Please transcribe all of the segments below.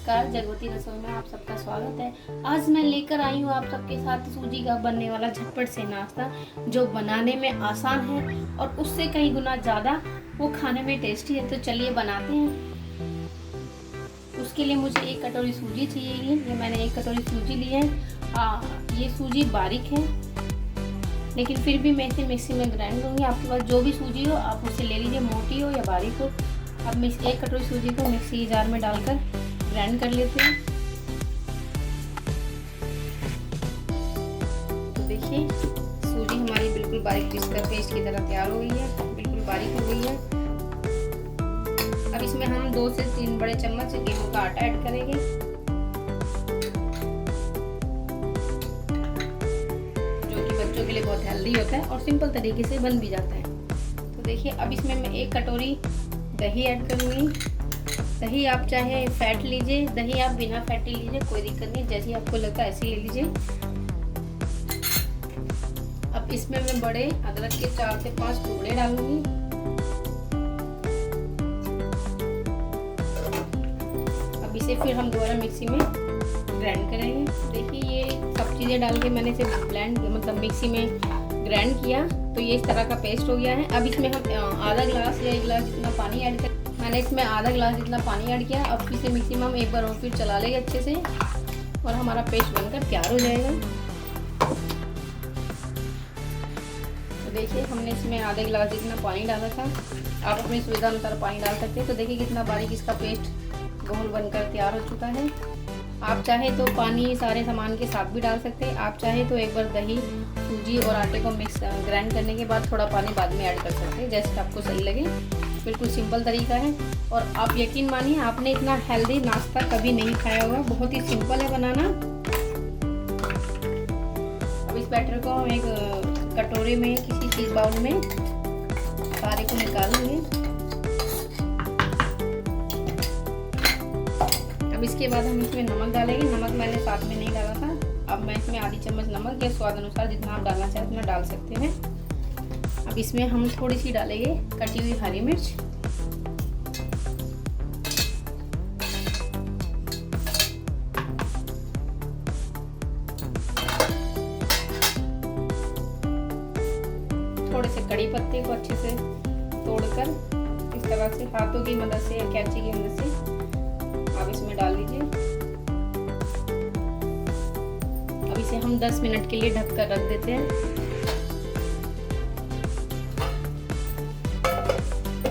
नमस्कार, जगवती रसोई में आप सबका स्वागत है। आज मैं लेकर आई हूँ आप सबके साथ सूजी का बनने वाला झटपट से नाश्ता, जो बनाने में आसान है और उससे कई गुना ज़्यादा वो खाने में टेस्टी है। तो चलिए बनाते हैं। उसके लिए मुझे 1 कटोरी सूजी चाहिए। ये मैंने 1 कटोरी सूजी ली है। ये सूजी बारीक है, लेकिन फिर भी मैं इसे मिक्सी में ग्राइंड करूँगी। आपके पास जो भी सूजी हो आप उसे ले लीजिए, मोटी हो या बारीक हो। अब मैं 1 कटोरी सूजी को मिक्सी जार में डालकर ग्राइंड कर लेते हैं। तो देखिए सूजी हमारी बिल्कुल बारीक पीस कर पेस्ट की तरह तैयार हो गई है, बिल्कुल बारीक हो गई है। अब इसमें हम 2 से 3 बड़े चम्मच गेहूं का आटा ऐड करेंगे, जो कि बच्चों के लिए बहुत हेल्दी होता है और सिंपल तरीके से बन भी जाता है। तो देखिए अब इसमें मैं 1 कटोरी दही ऐड करूँगी। दही आप चाहे फैट लीजिए, दही आप बिना फैटी लीजिए, कोई दिक्कत नहीं, जैसी आपको लगता है ऐसे ले लीजिए। अब इसमें मैं बड़े अदरक के 4 से 5 टुकड़े डालूंगी। अब इसे फिर हम दोबारा मिक्सी में ग्राइंड करेंगे। देखिए ये सब चीज़ें डाल के मैंने इसे ब्लेंड मतलब मिक्सी में ग्राइंड किया, तो ये इस तरह का पेस्ट हो गया है। अब इसमें हम आधा गिलास या 1 गिलास जितना पानी ऐड कर, मैंने इसमें आधा गिलास जितना पानी ऐड किया। अब इसे मिक्सी में हम एक बार और फिर चला लेंगे अच्छे से और हमारा पेस्ट बनकर तैयार हो जाएगा। तो देखिए हमने इसमें आधा गिलास जितना पानी डाला था, आप अपनी सुविधा अनुसार पानी डाल सकते हैं। तो देखिए कितना बारीक इसका पेस्ट घोल बनकर तैयार हो चुका है। आप चाहे तो पानी सारे सामान के साथ भी डाल सकते हैं, आप चाहे तो एक बार दही, सूजी और आटे को मिक्स ग्राइंड करने के बाद थोड़ा पानी बाद में ऐड कर सकते हैं, जैसे आपको सही लगे। बिल्कुल सिंपल तरीका है और आप यकीन मानिए आपने इतना हेल्दी नाश्ता कभी नहीं खाया होगा। बहुत ही सिंपल है बनाना। अब इस बैटर को हम एक कटोरे में किसी चीज बाउल में सारे को निकालेंगे। अब इसके बाद हम इसमें नमक डालेंगे। नमक मैंने साथ में नहीं डाला था। अब मैं इसमें आधी चम्मच नमक या स्वाद अनुसार जितना आप डालना चाहें उतना डाल सकते हैं। अब इसमें हम थोड़ी सी डालेंगे कटी हुई हरी मिर्च। थोड़े से कड़ी पत्ते को अच्छे से तोड़कर इस तरह से हाथों की मदद से या कैंची की मदद से आप इसमें डाल लीजिए। अब इसे हम 10 मिनट के लिए ढककर रख देते हैं।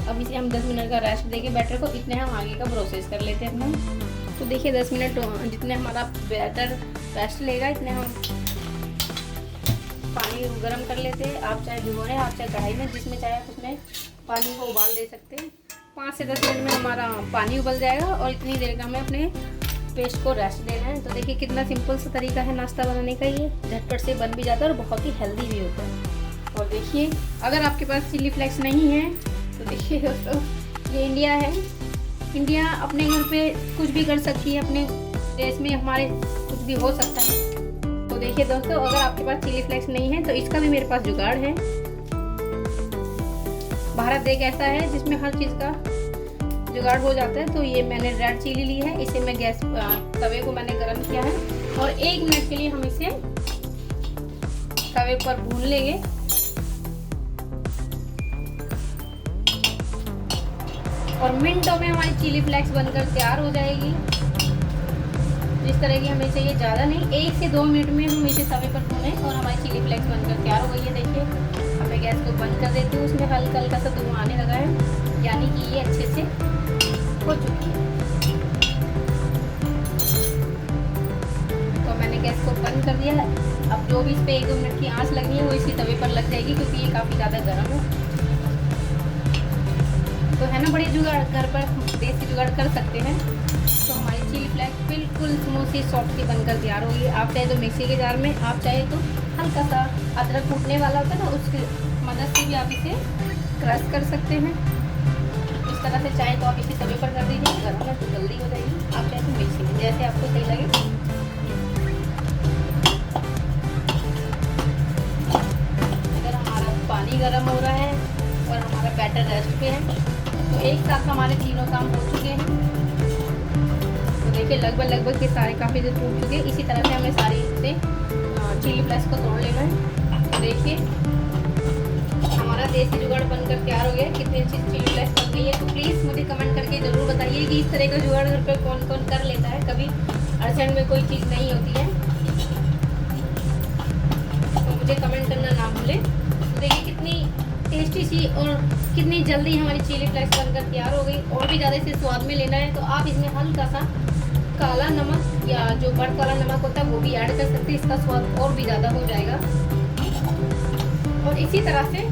अब इसे हम 10 मिनट का रेस्ट देके बैटर को, इतने हम आगे का प्रोसेस कर लेते हैं अपना। तो देखिए 10 मिनट जितने हमारा बैटर रेस्ट लेगा इतने हम पानी गर्म कर लेते हैं। आप चाहे भिगोने, आप चाहे कढ़ाई में, जिसमें चाहे आप उसमें पानी को उबाल दे सकते हैं। 5 से 10 मिनट में हमारा पानी उबल जाएगा और इतनी देर का हमें अपने पेस्ट को रेस्ट देना है। तो देखिए कितना सिंपल सा तरीका है नाश्ता बनाने का। ये झटपट से बन भी जाता है और बहुत ही हेल्दी भी होता है। और देखिए अगर आपके पास चिली फ्लेक्स नहीं है तो देखिए दोस्तों ये इंडिया है। इंडिया अपने घर पे कुछ भी कर सकती है, अपने देश में हमारे कुछ भी हो सकता है। तो देखिए दोस्तों अगर आपके पास चिली फ्लेक्स नहीं है तो इसका भी मेरे पास जुगाड़ है। भारत एक ऐसा है जिसमें हर चीज़ का जुगाड़ हो जाता है। तो ये मैंने रेड चिली ली है, इसे मैं गैस तवे को मैंने गरम किया है और 1 मिनट के लिए हम इसे तवे पर भून लेंगे। और मिनटों में हमारी चिली फ्लेक्स बनकर तैयार हो जाएगी। जिस तरह की हमें चाहिए, ज़्यादा नहीं, 1 से 2 मिनट में हम इसे तवे पर भूनें और हमारी चिली फ्लेक्स बनकर तैयार हो गई है। देखिए अब मैं गैस को बंद कर देती हूँ। उसमें हल्का हल्का सा धुआं आने लगा है, यानी कि ये अच्छे से हो चुकी है। तो मैंने गैस को बंद कर दिया है। अब जो भी इस पे 1-2 मिनट की आंच लगनी है वो इसी तवे पर लग जाएगी, क्योंकि ये काफ़ी ज़्यादा गर्म है। तो है ना, बड़े जुगाड़ घर पर देसी जुगाड़ कर सकते हैं। तो हमारी चिली फ्लेक्स बिल्कुल स्मूथी सॉफ्ट सी बनकर तैयार होगी। आप चाहे तो मिक्सी के जार में, आप चाहे तो हल्का सा अदरक कूटने वाला होता है ना, उसकी मदद से भी आप इसे क्रश कर सकते हैं। इस तरह से चाहे तो आप इसे तवे पर कर दीजिए, गर्म है तो जल्दी हो जाएगी। आप चाहे तो मिक्सी में, जैसे आपको सही लगे। अगर हमारा पानी गर्म हो रहा है और हमारा बैटर रेस्ट पे है तो एक साथ हमारे तीनों काम हो चुके हैं। तो देखिए लगभग ये सारे काफ़ी से टूट चुके हैं। इसी तरह से हमें सारी से चिली फ्लेक्स को तोड़ लेना है। तो देखिए हमारा देसी जुगाड़ बनकर तैयार हो गया। कितनी अच्छी चिली फ्लेक्स बन गई है। तो प्लीज़ मुझे कमेंट करके ज़रूर बताइए कि इस तरह का जुगाड़ घर पर कौन कौन कर लेता है। कभी अर्जेंट में कोई चीज़ नहीं होती है तो मुझे कमेंट करना ना भूलें। तो देखिए कितनी टेस्टी सी और कितनी जल्दी हमारी चिली फ्लेक्स बनकर तैयार हो गई। और भी ज़्यादा इसे स्वाद में लेना है तो आप इसमें हल्का सा काला नमक या जो बर्फ वाला नमक होता है वो भी ऐड कर सकते हैं। इसका स्वाद और भी ज़्यादा हो जाएगा। और इसी तरह से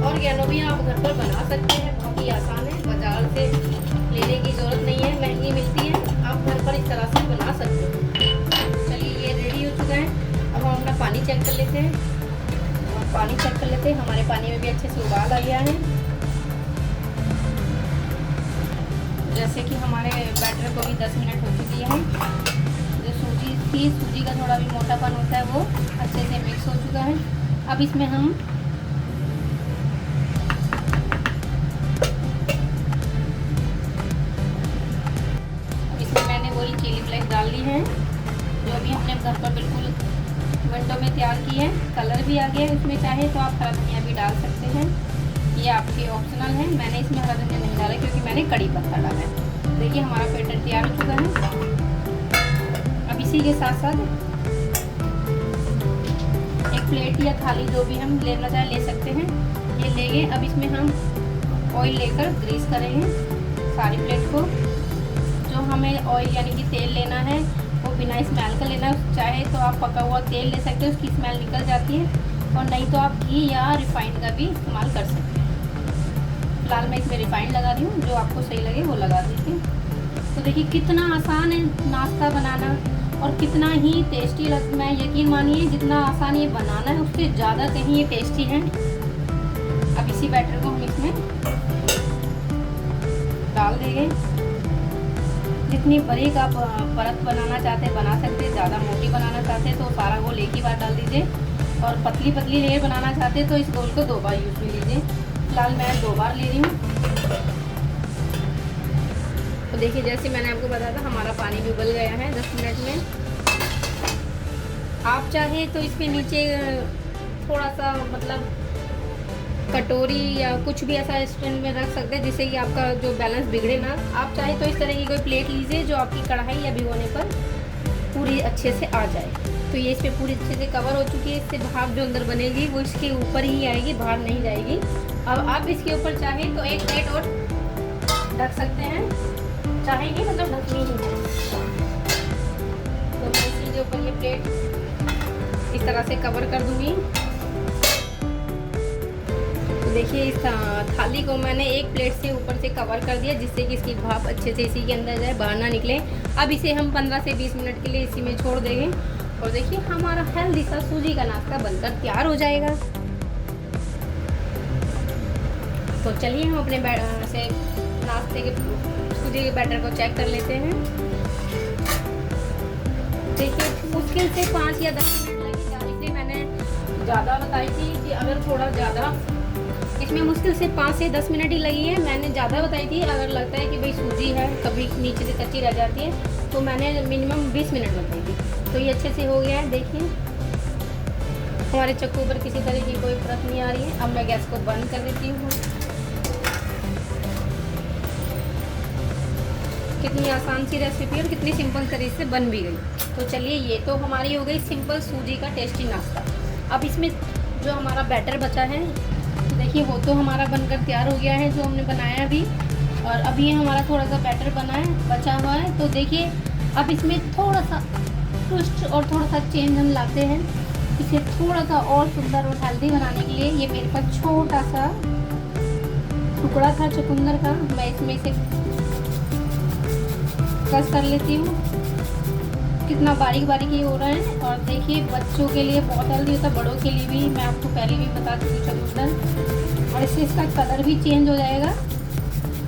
ऑर्गेनो भी आप घर पर बना सकते हैं। बहुत ही आसान है, बाजार से लेने की ज़रूरत नहीं है, महंगी मिलती है। आप घर पर इस तरह से बना सकते हैं। चलिए ये रेडी हो चुका है। अब हम अपना पानी चेक कर लेते हैं। पानी चेक कर लेते हैं। हमारे पानी में भी अच्छे से उबाल आ गया है। जैसे कि हमारे बैटर को भी 10 मिनट हो चुकी है। जो सूजी का थोड़ा भी मोटापन होता है वो अच्छे से मिक्स हो चुका है। अब इसमें हम मैंने वही चिली फ्लेक्स डाल दी है जो अभी हमने घर पर बिल्कुल मिनटों में तैयार की है। कलर भी आ गया है। इसमें चाहे तो आप हरा धनिया भी डाल सकते हैं, ये आपके ऑप्शनल है। मैंने इसमें हरा धनिया नहीं डाला क्योंकि मैंने कड़ी पत्ता डाला है। देखिए हमारा बैटर तैयार हो चुका है। अब इसी के साथ साथ एक प्लेट या थाली जो भी हम लेना चाहे ले सकते हैं, ये लेंगे। अब इसमें हम ऑयल लेकर ग्रीस करेंगे सारी प्लेट को। जो हमें ऑयल यानी कि तेल लेना है वो बिना स्मेल का लेना है। चाहे तो आप पका हुआ तेल ले सकते हो, उसकी स्मेल निकल जाती है। और नहीं तो आप घी या रिफाइंड का भी इस्तेमाल कर सकते हैं। फिलहाल मैं इसमें रिफाइंड लगा रही हूँ, जो आपको सही लगे वो लगा दीजिए। तो देखिए कितना आसान है नाश्ता बनाना और कितना ही टेस्टी मैं यकीन मानिए जितना आसान ये बनाना है उससे ज़्यादा कहीं ये टेस्टी है। अब इसी बैटर को हम इसमें डाल देंगे। जितनी बारीक आप परत बनाना चाहते हैं बना सकते हैं। ज़्यादा मोटी बनाना चाहते हैं तो सारा गोल एक ही बार डाल दीजिए। और पतली लेयर बनाना चाहते हैं तो इस गोल को 2 बार यूज़ में लीजिए। फिलहाल मैं 2 बार ले रही हूँ। तो देखिए जैसे मैंने आपको बताया था हमारा पानी भी उबल गया है 10 मिनट में। आप चाहे तो इसके नीचे थोड़ा सा मतलब कटोरी या कुछ भी ऐसा स्टैंड में रख सकते हैं जिससे कि आपका जो बैलेंस बिगड़े ना। आप चाहे तो इस तरह की कोई प्लेट लीजिए जो आपकी कढ़ाई या भिगोने पर पूरी अच्छे से आ जाए। तो ये इस पर पूरी अच्छे से कवर हो चुकी है। इससे भाप जो अंदर बनेगी वो इसके ऊपर ही आएगी, बाहर नहीं जाएगी। अब आप इसके ऊपर चाहे तो एक प्लेट और ढक सकते हैं, चाहेंगे मतलब ढकनी ही है। तो मैं इसी के ऊपर ये प्लेट इस तरह से कवर कर दूंगी। तो देखिए इस थाली को मैंने एक प्लेट से ऊपर से कवर कर दिया जिससे कि इसकी भाप अच्छे से इसी के अंदर जाए, बाहर ना निकले। अब इसे हम 15 से 20 मिनट के लिए इसी में छोड़ देंगे। और देखिए हमारा हेल्दी सा सूजी का नाश्ता बनकर तैयार हो जाएगा। तो चलिए हम अपने से नाश्ते के सूजी के बैटर को चेक कर लेते हैं। देखिए मुश्किल से 5 या 10 मिनट लगेगा। इसलिए मैंने ज़्यादा बताई थी कि अगर थोड़ा ज़्यादा इसमें मुश्किल से 5 से 10 मिनट ही लगी है। मैंने ज़्यादा बताई थी। अगर लगता है कि भाई सूजी है कभी नीचे से कच्ची रह जाती है तो मैंने मिनिमम 20 मिनट बताई थी। तो ये अच्छे से हो गया है। देखिए हमारे चक्कू पर किसी तरह की कोई परत नहीं आ रही है। अब मैं गैस को बंद कर देती हूँ। कितनी आसान सी रेसिपी और कितनी सिंपल तरीके से बन भी गई। तो चलिए ये तो हमारी हो गई सिंपल सूजी का टेस्टी नाश्ता। अब इसमें जो हमारा बैटर बचा है देखिए वो तो हमारा बनकर तैयार हो गया है जो हमने बनाया अभी। और अभी हमारा थोड़ा सा बैटर बना है बचा हुआ है। तो देखिए अब इसमें थोड़ा सा ट्विस्ट और थोड़ा सा चेंज हम लाते हैं। इसे थोड़ा सा और सुंदर और हेल्दी बनाने के लिए ये मेरे पास छोटा सा टुकड़ा था चुकंदर का, मैं इसमें इसे कस कर लेती हूँ। कितना बारीक बारीक ये हो रहा है। और देखिए बच्चों के लिए बहुत हेल्दी होता है, बड़ों के लिए भी। मैं आपको पहले भी बता चुकी चुकंदर। और इससे इसका कलर भी चेंज हो जाएगा।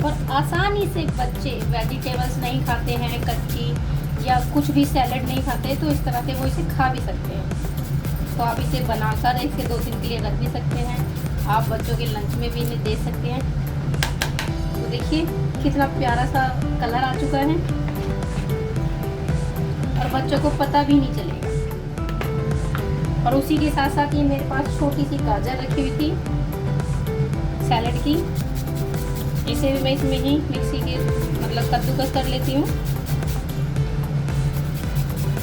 और आसानी से बच्चे वेजिटेबल्स नहीं खाते हैं कच्ची या कुछ भी सैलड नहीं खाते तो इस तरह से वो इसे खा भी सकते हैं। तो आप इसे बनाकर इसे 2 दिन के लिए रख भी सकते हैं। आप बच्चों के लंच में भी इन्हें दे सकते हैं। तो देखिए कितना प्यारा सा कलर आ चुका है। और बच्चों को पता भी नहीं चलेगा। और उसी के साथ साथ ये मेरे पास छोटी सी गाजर रखी हुई थी सैलेड की, इसे भी मैं इसमें ही मिक्सी के मतलब कद्दूकस कर लेती हूँ।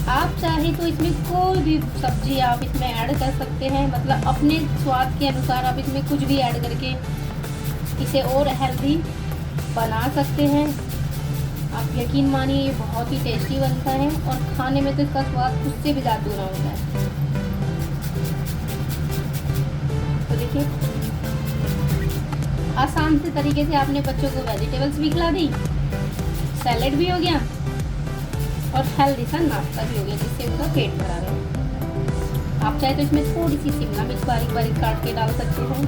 आप चाहे तो इसमें कोई भी सब्जी आप इसमें ऐड कर सकते हैं, मतलब अपने स्वाद के अनुसार आप इसमें कुछ भी ऐड करके इसे और हेल्दी बना सकते हैं। आप यकीन मानिए ये बहुत ही टेस्टी बनता है और खाने में तो इसका स्वाद उससे भी ज़्यादा दूना होता है। तो देखिए आसान से तरीके से आपने बच्चों को वेजिटेबल्स भी खिला दी, सैलेड भी हो गया और हेल्दी सा नाश्ता भी हो गया जिससे उनका पेट भरा रहे। आप चाहे तो इसमें थोड़ी सी शिमला मिर्च बारीक बारीक काट के डाल सकते हैं।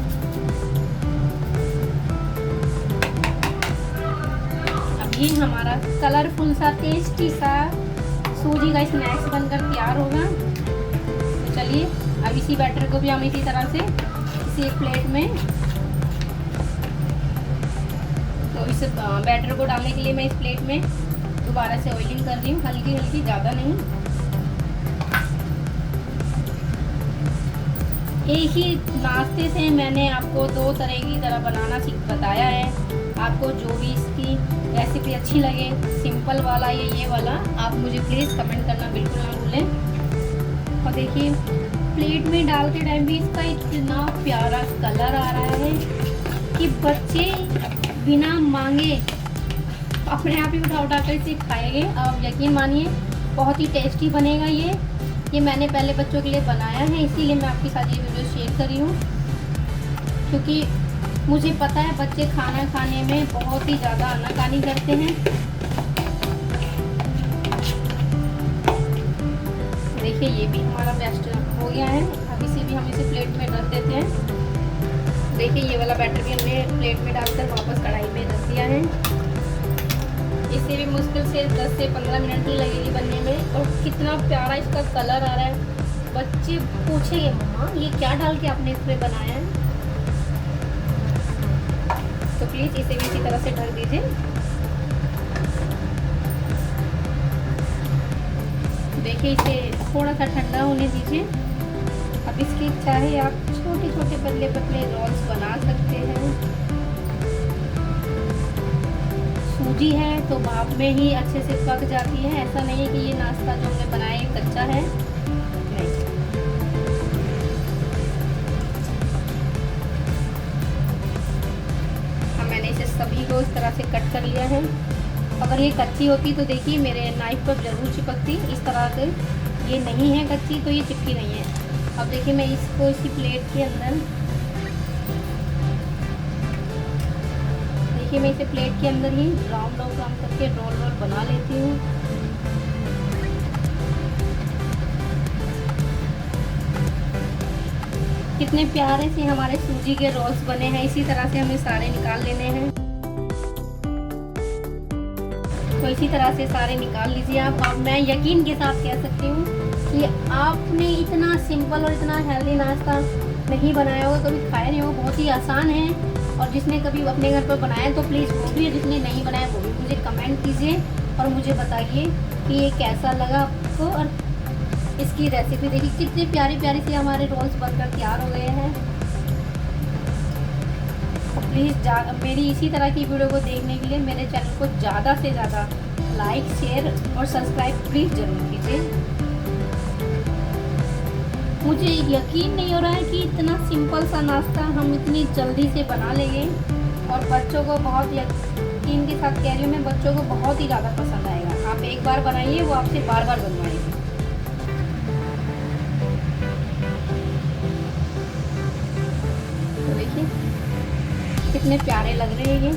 अब ये हमारा कलरफुल सा टेस्टी सा सूजी का स्नैक्स बनकर तैयार होगा। तो चलिए अब इसी बैटर को भी हम इसी तरह से इसी एक प्लेट में, तो इस बैटर को डालने के लिए मैं इस प्लेट में दोबारा से ऑयलिंग कर रही हूँ, हल्की हल्की, ज़्यादा नहीं। एक ही नाश्ते से मैंने आपको 2 तरह की तरह बनाना बताया है। आपको जो भी इसकी रेसिपी अच्छी लगे, सिंपल वाला या ये वाला, आप मुझे प्लीज़ कमेंट करना बिल्कुल ना भूलें। और देखिए प्लेट में डालते टाइम भी इसका इतना प्यारा कलर आ रहा है कि बच्चे बिना मांगे अपने आप ही उठा उठा कर इसे खाएंगे। आप यकीन मानिए बहुत ही टेस्टी बनेगा ये मैंने पहले बच्चों के लिए बनाया है, इसीलिए मैं आपके साथ ये वीडियो शेयर कर रही हूँ, क्योंकि मुझे पता है बच्चे खाना खाने में बहुत ही ज़्यादा आनाकानी करते हैं। देखिए ये भी हमारा बेस्ट हो गया है। अब इसे भी हम इसे प्लेट में रख देते हैं। देखिए ये वाला बैटर भी हमने प्लेट में डालकर वापस कढ़ाई में रख दिया है। इसे भी मुश्किल से 10 से 15 मिनट ही लगेगी बनने में। और कितना प्यारा इसका कलर आ रहा है, बच्चे पूछेंगे मम्मा ये क्या डाल के आपने इसमें बनाया है। तो प्लीज़ इसे भी इसी तरह से ढक दीजिए। देखिए इसे थोड़ा सा ठंडा होने दीजिए। अब इसकी चाहे आप छोटे छोटे पतले पतले रोल्स बना सकते हैं। सूजी है तो भाप में ही अच्छे से पक जाती है, ऐसा नहीं है कि ये नाश्ता जो हमने बनाया है कच्चा है, नहीं। अब मैंने इसे सभी को इस तरह से कट कर लिया है। अगर ये कच्ची होती तो देखिए मेरे नाइफ पर जरूर चिपकती, इस तरह से ये नहीं है कच्ची तो ये चिपकी नहीं है। अब देखिए मैं इसको इसी प्लेट के अंदर, देखिए मैं इसे प्लेट के अंदर ही राउंड राउंड करके रोल रोल बना लेती हूँ। कितने प्यारे से हमारे सूजी के रोल्स बने हैं। इसी तरह से हमें सारे निकाल लेने हैं। तो इसी तरह से सारे निकाल लीजिए आप। अब मैं यकीन के साथ कह सकती हूँ कि आपने इतना सिंपल और इतना हेल्दी नाश्ता नहीं बनाया होगा, कभी खाया नहीं होगा। बहुत ही आसान है और जिसने कभी अपने घर पर बनाया तो प्लीज़ वो भी, जिसने नहीं बनाया वो भी मुझे कमेंट कीजिए और मुझे बताइए कि ये कैसा लगा आपको। और इसकी रेसिपी देखिए कितने प्यारे प्यारे से हमारे रोल्स बनकर तैयार हो गए हैं। प्लीज़ मेरी इसी तरह की वीडियो को देखने के लिए मेरे चैनल को ज़्यादा से ज़्यादा लाइक, शेयर और सब्सक्राइब प्लीज़ ज़रूर कीजिए। मुझे यकीन नहीं हो रहा है कि इतना सिंपल सा नाश्ता हम इतनी जल्दी से बना लेंगे और बच्चों को बहुत, यकीन के साथ कह रही हूँ मैं, बच्चों को बहुत ही ज़्यादा पसंद आएगा। आप एक बार बनाइए वो आपसे बार बार बनवाएंगे। तो देखिए कितने प्यारे लग रहे हैं ये।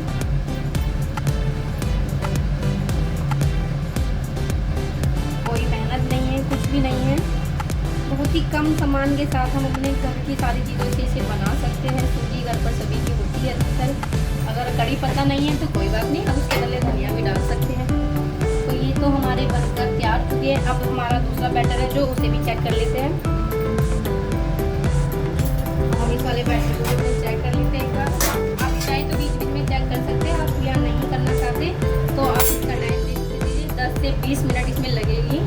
कोई मेहनत नहीं है, कुछ भी नहीं है। बहुत ही कम सामान के साथ हम अपने घर की सारी चीज़ों से इसे बना सकते हैं। सूजी घर पर सभी की होती है अक्सर। अगर कड़ी पत्ता नहीं है तो कोई बात नहीं, हम उसके बदले धनिया भी डाल सकते हैं। तो ये तो हमारे बनकर तैयार चुके हैं। अब हमारा दूसरा बैटर है जो, उसे भी चेक कर लेते हैं। हम इस वाले बैटर को भी चेक कर लेते हैं एक बार। आप चाहे तो बीच बीच में चेक कर सकते हैं। आप या नहीं करना चाहते तो आप इसका टाइम दे दीजिए, 10 से 20 मिनट इसमें लगेगी।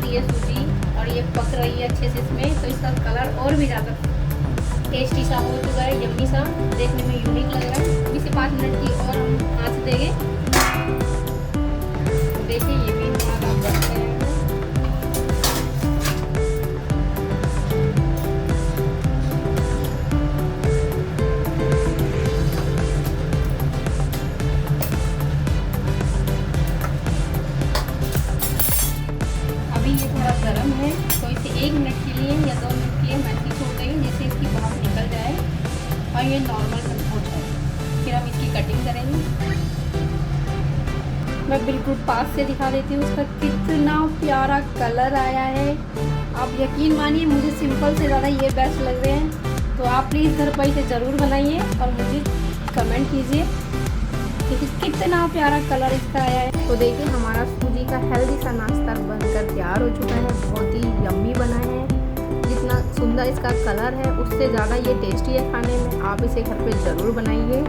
सी है सूजी और ये पक रही है अच्छे से इसमें, तो इसका कलर और भी ज़्यादा टेस्टी सा हो चुका है, यम्मी सा, देखने में यूनिक लग रहा है। इसे 5 मिनट की और हम आंच देंगे। देखिए ये भी हमारा बन गया है। अभी ये थोड़ा गर्म है, तो इसे 1 मिनट के लिए या 2 मिनट के लिए मैसी छोड़ देंगे, जिससे इसकी भाप निकल जाए और ये नॉर्मल हो जाए। फिर हम इसकी कटिंग करेंगे। मैं बिल्कुल पास से दिखा देती हूँ उसका कितना प्यारा कलर आया है। आप यकीन मानिए मुझे सिंपल से ज़्यादा ये बेस्ट लग रहे हैं। तो आप प्लीज़ घर पर इसे ज़रूर बनाइए और मुझे कमेंट कीजिए कि कितना प्यारा कलर इसका आया है। तो देखिए हमारा सूजी का हेल्दी सा नाश्ता बनकर तैयार हो चुका है। बहुत ही यम्मी बना है। जितना सुंदर इसका कलर है उससे ज़्यादा ये टेस्टी है खाने में। आप इसे घर पे ज़रूर बनाइए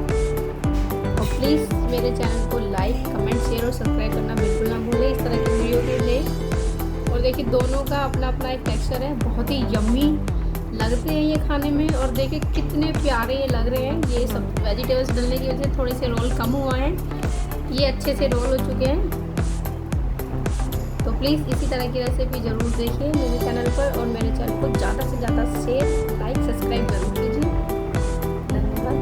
और प्लीज़ मेरे चैनल को लाइक, कमेंट, शेयर और सब्सक्राइब करना बिल्कुल ना भूलें इस तरह की वीडियो के लिए। और देखिए दोनों का अपना अपना एक टेक्सचर है, बहुत ही यम्मी लगते हैं ये खाने में। और देखिए कितने प्यारे ये लग रहे हैं। ये सब वेजिटेबल्स डलने की वजह से थोड़े से रोल कम हुआ है, ये अच्छे से रोल हो चुके हैं। तो प्लीज़ इसी तरह की रेसिपी ज़रूर देखिए मेरे चैनल पर और मेरे चैनल को ज़्यादा से ज़्यादा शेयर, लाइक, सब्सक्राइब ज़रूर कीजिए। धन्यवाद।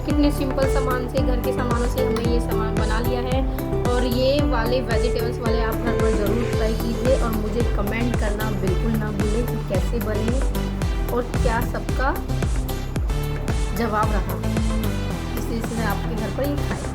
कितने सिंपल सामान से, घर के सामानों से हमने ये सामान बना लिया है। और ये वाले वेजिटेबल्स वाले आप घर पर ज़रूर ट्राई कीजिए और मुझे कमेंट करना बिल्कुल ना भूलें कि कैसे बने और क्या सबका जवाब रहा। इसी से आपके घर पर ये खाएं।